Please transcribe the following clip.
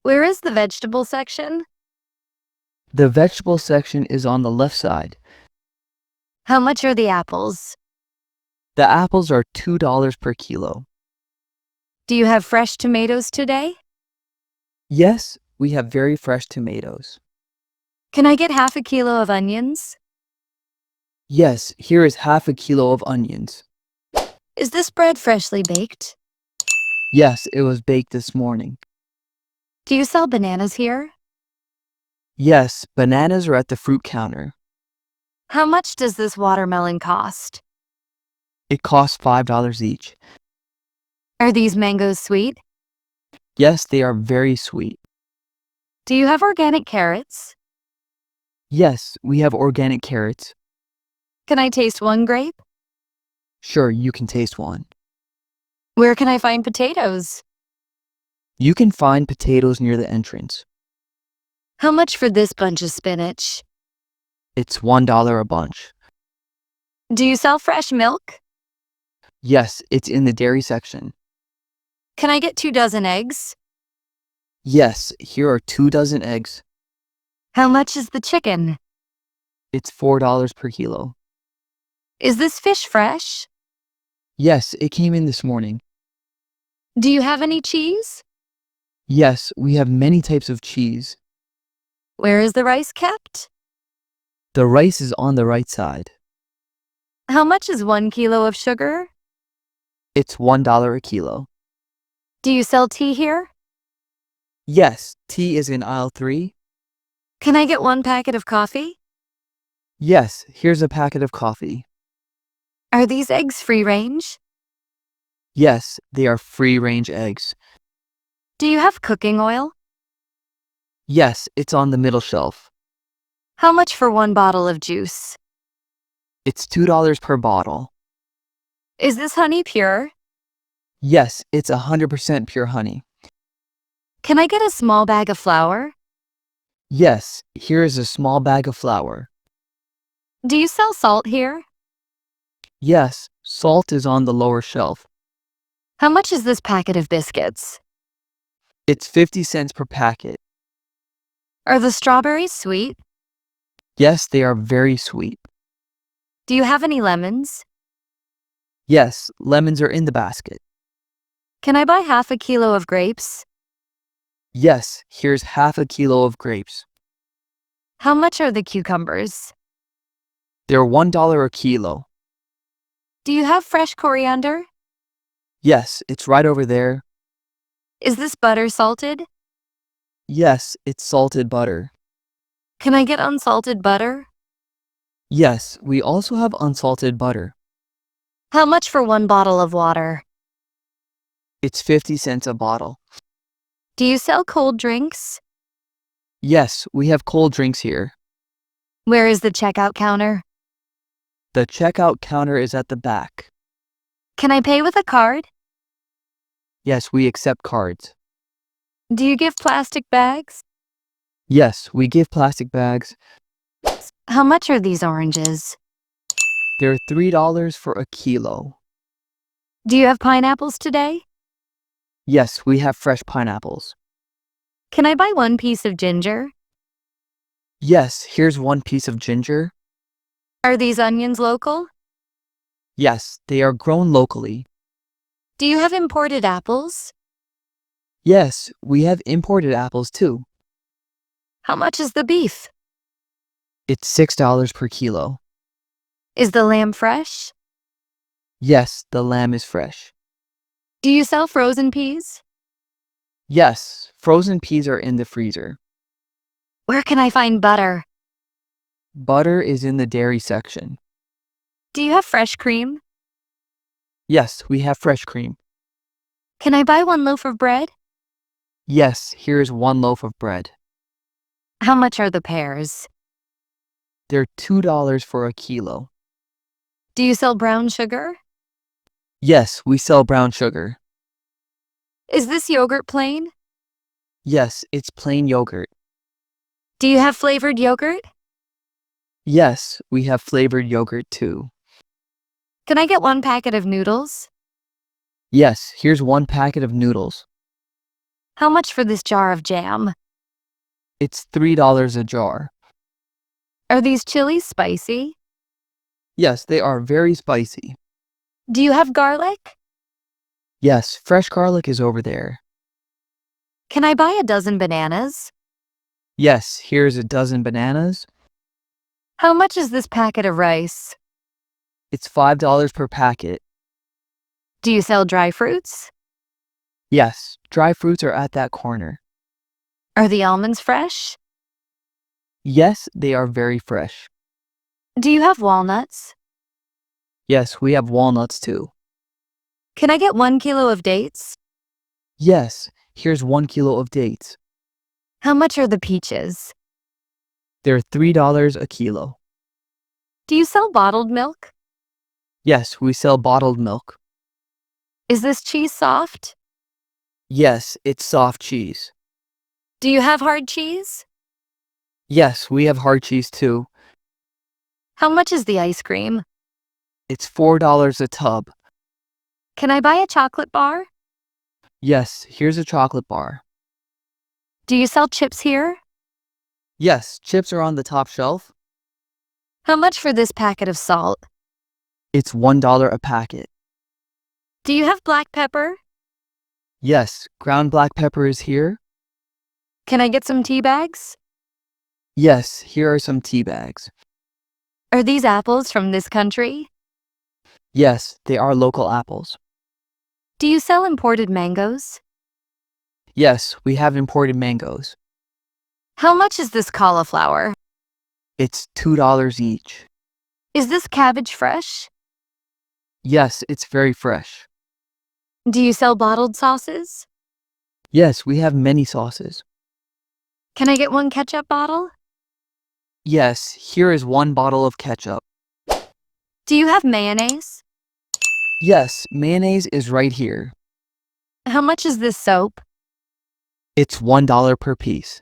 Where is the vegetable section? The vegetable section is on the left side. How much are the apples? The apples are $2 per kilo. Do you have fresh tomatoes today? Yes, we have very fresh tomatoes. Can I get half a kilo of onions? Yes, here is half a kilo of onions. Is this bread freshly baked? Yes, it was baked this morning. Do you sell bananas here? Yes, bananas are at the fruit counter. How much does this watermelon cost? It costs $5 each. Are these mangoes sweet? Yes, they are very sweet. Do you have organic carrots? Yes, we have organic carrots. Can I taste one grape? Sure, you can taste one. Where can I find potatoes? You can find potatoes near the entrance. How much for this bunch of spinach? It's $1 a bunch. Do you sell fresh milk? Yes, it's in the dairy section. Can I get 2 dozen eggs? Yes, here are 2 dozen eggs. How much is the chicken? It's $4 per kilo. Is this fish fresh? Yes, it came in this morning. Do you have any cheese? Yes, we have many types of cheese. Where is the rice kept? The rice is on the right side. How much is 1 kilo of sugar? It's $1 a kilo. Do you sell tea here? Yes, tea is in aisle 3. Can I get 1 packet of coffee? Yes, here's a packet of coffee. Are these eggs free range? Yes, they are free-range eggs. Do you have cooking oil? Yes, it's on the middle shelf. How much for 1 bottle of juice? It's $2 per bottle. Is this honey pure? Yes, it's 100% pure honey. Can I get a small bag of flour? Yes, here is a small bag of flour. Do you sell salt here? Yes, salt is on the lower shelf. How much is this packet of biscuits? It's 50 cents per packet. Are the strawberries sweet? Yes, they are very sweet. Do you have any lemons? Yes, lemons are in the basket. Can I buy half a kilo of grapes? Yes, here's half a kilo of grapes. How much are the cucumbers? They're $1 a kilo. Do you have fresh coriander? Yes, it's right over there. Is this butter salted? Yes, it's salted butter. Can I get unsalted butter? Yes, we also have unsalted butter. How much for 1 bottle of water? It's 50 cents a bottle. Do you sell cold drinks? Yes, we have cold drinks here. Where is the checkout counter? The checkout counter is at the back. Can I pay with a card? Yes, we accept cards. Do you give plastic bags? Yes, we give plastic bags. How much are these oranges? They're $3 for a kilo. Do you have pineapples today? Yes, we have fresh pineapples. Can I buy 1 piece of ginger? Yes, here's 1 piece of ginger. Are these onions local? Yes, they are grown locally. Do you have imported apples? Yes, we have imported apples too. How much is the beef? It's $6 per kilo. Is the lamb fresh? Yes, the lamb is fresh. Do you sell frozen peas? Yes, frozen peas are in the freezer. Where can I find butter? Butter is in the dairy section. Do you have fresh cream? Yes, we have fresh cream. Can I buy 1 loaf of bread? Yes, here's 1 loaf of bread. How much are the pears? They're $2 for a kilo. Do you sell brown sugar? Yes, we sell brown sugar. Is this yogurt plain? Yes, it's plain yogurt. Do you have flavored yogurt? Yes, we have flavored yogurt too. Can I get 1 packet of noodles? Yes, here's 1 packet of noodles. How much for this jar of jam? It's $3 a jar. Are these chilies spicy? Yes, they are very spicy. Do you have garlic? Yes, fresh garlic is over there. Can I buy a dozen bananas? Yes, here's a dozen bananas. How much is this packet of rice? It's $5 per packet. Do you sell dry fruits? Yes, dry fruits are at that corner. Are the almonds fresh? Yes, they are very fresh. Do you have walnuts? Yes, we have walnuts too. Can I get 1 kilo of dates? Yes, here's 1 kilo of dates. How much are the peaches? They're $3 a kilo. Do you sell bottled milk? Yes, we sell bottled milk. Is this cheese soft? Yes, it's soft cheese. Do you have hard cheese? Yes, we have hard cheese too. How much is the ice cream? It's $4 a tub. Can I buy a chocolate bar? Yes, here's a chocolate bar. Do you sell chips here? Yes, chips are on the top shelf. How much for this packet of salt? It's $1 a packet. Do you have black pepper? Yes, ground black pepper is here. Can I get some tea bags? Yes, here are some tea bags. Are these apples from this country? Yes, they are local apples. Do you sell imported mangoes? Yes, we have imported mangoes. How much is this cauliflower? It's $2 each. Is this cabbage fresh? Yes, it's very fresh. Do you sell bottled sauces? Yes, we have many sauces. Can I get 1 ketchup bottle? Yes, here is 1 bottle of ketchup. Do you have mayonnaise? Yes, mayonnaise is right here. How much is this soap? It's $1 per piece.